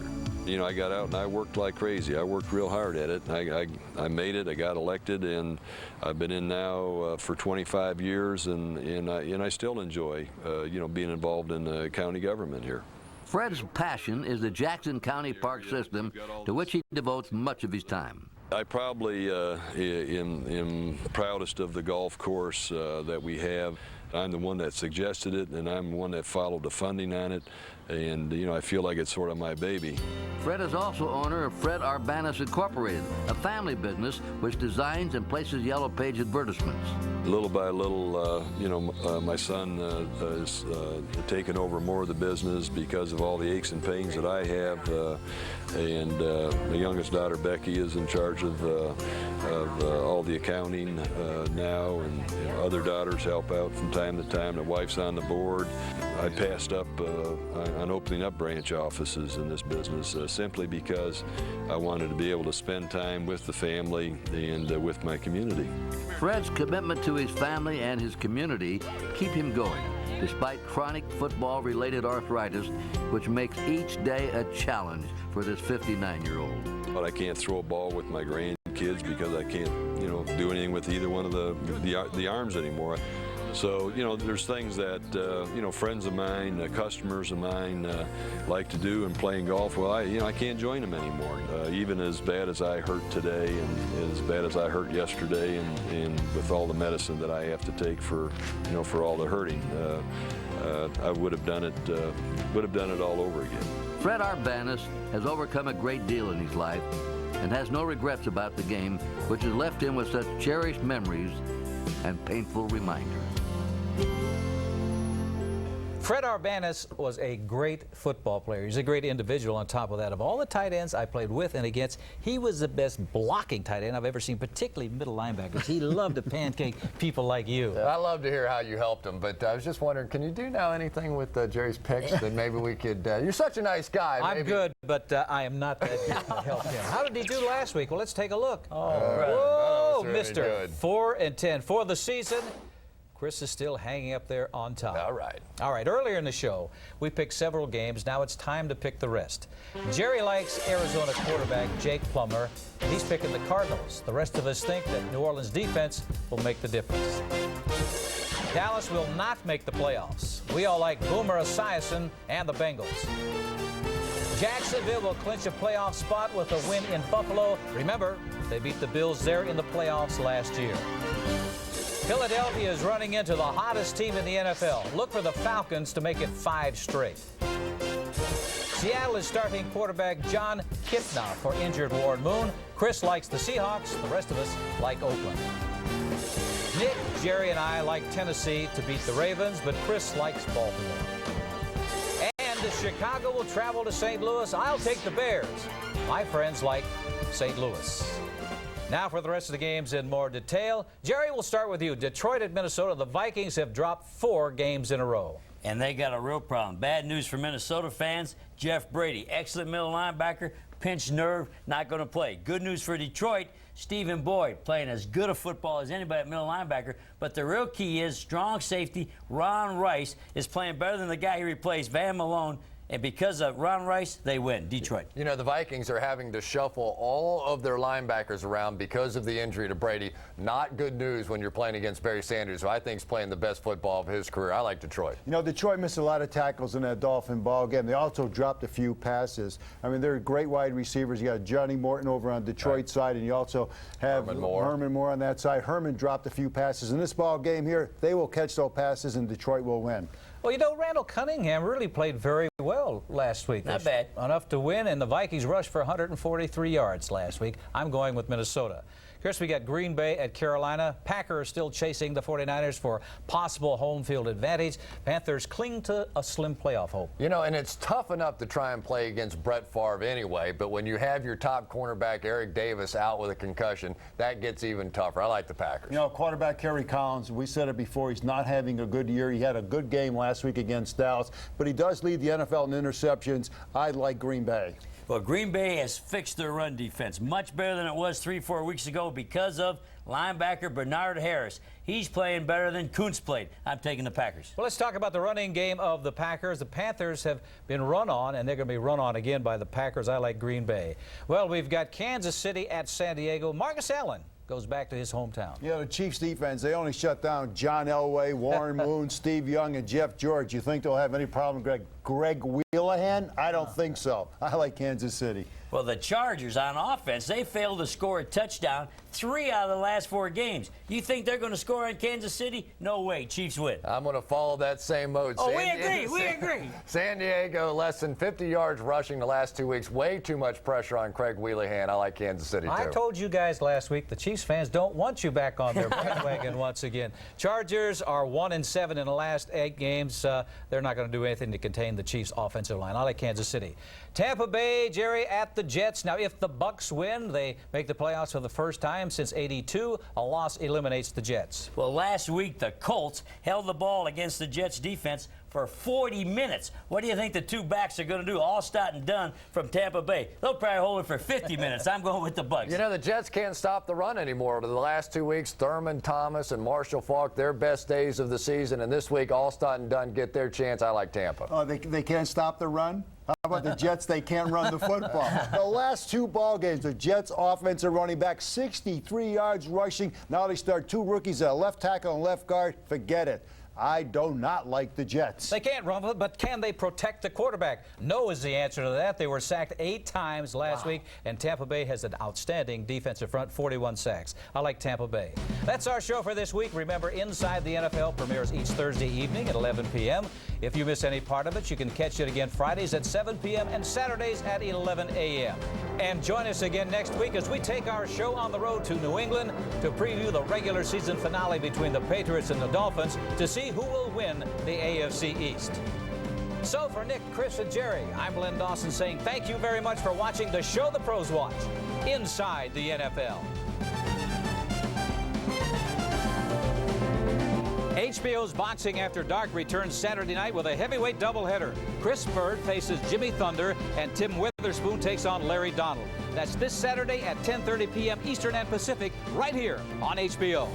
I got out and I worked like crazy. I worked real hard at it. I made it. I got elected, and I've been in now for 25 years, and I still enjoy, being involved in the county government here. Fred's passion is the Jackson County Park system, to which he devotes much of his time. I probably am proudest of the golf course that we have. I'm the one that suggested it, and I'm the one that followed the funding on it, and you know, I feel like it's sort of my baby. Fred is also owner of Fred Arbanis Incorporated, a family business which designs and places Yellow Page advertisements. Little by little, you know, my son is taking over more of the business because of all the aches and pains that I have, and the youngest daughter, Becky, is in charge of all the accounting now, and you know, other daughters help out from time to time. The wife's on the board. I passed up on opening up branch offices in this business simply because I wanted to be able to spend time with the family and with my community. Fred's commitment to his family and his community keep him going, despite chronic football-related arthritis, which makes each day a challenge for this 59-year-old. But I can't throw a ball with my grandkids because I can't, you know, do anything with either one of the arms anymore. So, you know, there's things that, you know, friends of mine, customers of mine like to do and playing golf. Well, I can't join them anymore. Even as bad as I hurt today and as bad as I hurt yesterday, and with all the medicine that I have to take for, you know, for all the hurting, I would have done it all over again. Fred Arbanis has overcome a great deal in his life and has no regrets about the game, which has left him with such cherished memories and painful reminders. Fred Arbanis was a great football player. He's a great individual on top of that. Of all the tight ends I played with and against, he was the best blocking tight end I've ever seen, particularly middle linebackers. He loved to pancake people like you. I love to hear how you helped him, but I was just wondering, can you do now anything with Jerry's picks that maybe we could, you're such a nice guy. I'm good, but I am not that good to help him. How did he do last week? Well, let's take a look. Whoa, really Mr. 4-10 for the season. Chris is still hanging up there on top. All right. All right, earlier in the show, we picked several games. Now it's time to pick the rest. Jerry likes Arizona quarterback Jake Plummer. He's picking the Cardinals. The rest of us think that New Orleans defense will make the difference. Dallas will not make the playoffs. We all like Boomer Esiason and the Bengals. Jacksonville will clinch a playoff spot with a win in Buffalo. Remember, they beat the Bills there in the playoffs last year. Philadelphia is running into the hottest team in the NFL. Look for the Falcons to make it 5 straight. Seattle is starting quarterback John Kitna for injured Warren Moon. Chris likes the Seahawks. The rest of us like Oakland. Nick, Jerry, and I like Tennessee to beat the Ravens, but Chris likes Baltimore. And Chicago will travel to St. Louis. I'll take the Bears. My friends like St. Louis. Now for the rest of the games in more detail. Jerry, we'll start with you. Detroit at Minnesota. The Vikings have dropped 4 games in a row. And they got a real problem. Bad news for Minnesota fans. Jeff Brady, excellent middle linebacker, pinched nerve, not going to play. Good news for Detroit. Stephen Boyd playing as good a football as anybody at middle linebacker. But the real key is strong safety. Ron Rice is playing better than the guy he replaced, Van Malone. And because of Ron Rice, they win. Detroit. You know, the Vikings are having to shuffle all of their linebackers around because of the injury to Brady. Not good news when you're playing against Barry Sanders, who I think is playing the best football of his career. I like Detroit. You know, Detroit missed a lot of tackles in that Dolphin ball game. They also dropped a few passes. I mean, they're great wide receivers. You got Johnny Morton over on Detroit's side, and you also have Herman Moore on that side. Herman dropped a few passes. In this ball game here, they will catch those passes, and Detroit will win. Well, you know, Randall Cunningham really played very well last week. Not bad. Enough to win, and the Vikings rushed for 143 yards last week. I'm going with Minnesota. Chris, we got Green Bay at Carolina. Packers still chasing the 49ers for possible home field advantage. Panthers cling to a slim playoff hope. You know, and it's tough enough to try and play against Brett Favre anyway, but when you have your top cornerback, Eric Davis, out with a concussion, that gets even tougher. I like the Packers. You know, quarterback Kerry Collins, we said it before, he's not having a good year. He had a good game last week against Dallas, but he does lead the NFL in interceptions. I like Green Bay. Well, Green Bay has fixed their run defense much better than it was 3-4 weeks ago because of linebacker Bernard Harris. He's playing better than Kuntz played. I'm taking the Packers. Well, let's talk about the running game of the Packers. The Panthers have been run on, and they're going to be run on again by the Packers. I like Green Bay. Well, we've got Kansas City at San Diego. Marcus Allen goes back to his hometown. Yeah, the Chiefs defense, they only shut down John Elway, Warren Moon, Steve Young, and Jeff George. You think they'll have any problem Greg Wheelahan? I don't think so. I like Kansas City. Well, the Chargers on offense, they failed to score a touchdown 3 out of the last 4 games. You think they're going to score on Kansas City? No way. Chiefs win. I'm going to follow that same mode. Oh, we agree. San Diego, less than 50 yards rushing the last 2 weeks. Way too much pressure on Craig Wheelahan. I like Kansas City, too. I told you guys last week the Chiefs fans don't want you back on their bandwagon once again. Chargers are 1-7 in the last 8 games. They're not going to do anything to contain the Chiefs' offensive line. I like Kansas City. Tampa Bay, Jerry, at the Jets. Now, if the Bucs win, they make the playoffs for the first time since '82. A loss eliminates the Jets. Well, last week the Colts held the ball against the Jets defense for 40 minutes. What do you think the 2 backs are going to do? Allstott and Dunn from Tampa Bay. They'll probably hold it for 50 minutes. I'm going with the Bucs. You know, the Jets can't stop the run anymore. The last 2 weeks, Thurman, Thomas, and Marshall Faulk, their best days of the season. And this week, Allstott and Dunn get their chance. I like Tampa. Oh, they can't stop the run? How about the Jets? They can't run the football. The last 2 ball games, the Jets offensive running back, 63 yards rushing. Now they start 2 rookies at left tackle and left guard. Forget it. I do not like the Jets. They can't run, but can they protect the quarterback? No is the answer to that. They were sacked 8 times last week, and Tampa Bay has an outstanding defensive front, 41 sacks. I like Tampa Bay. That's our show for this week. Remember, Inside the NFL premieres each Thursday evening at 11 p.m. If you miss any part of it, you can catch it again Fridays at 7 p.m. and Saturdays at 11 a.m. And join us again next week as we take our show on the road to New England to preview the regular season finale between the Patriots and the Dolphins to see who will win the AFC East. So for Nick, Chris, and Jerry, I'm Len Dawson saying thank you very much for watching the show the pros watch, Inside the NFL. HBO's Boxing After Dark returns Saturday night with a heavyweight doubleheader. Chris Bird faces Jimmy Thunder, and Tim Witherspoon takes on Larry Donald. That's this Saturday at 10:30 p.m. Eastern and Pacific, right here on HBO.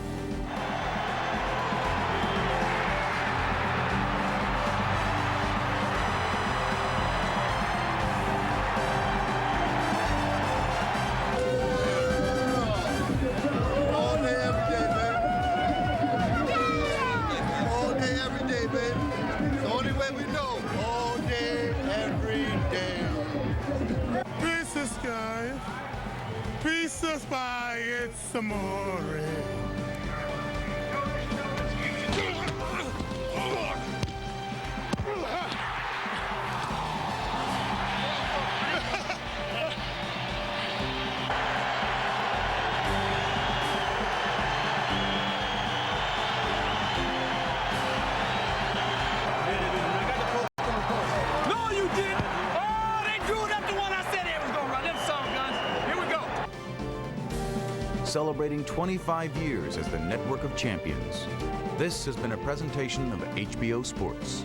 Pieces by its amore. Celebrating 25 years as the network of champions. This has been a presentation of HBO Sports.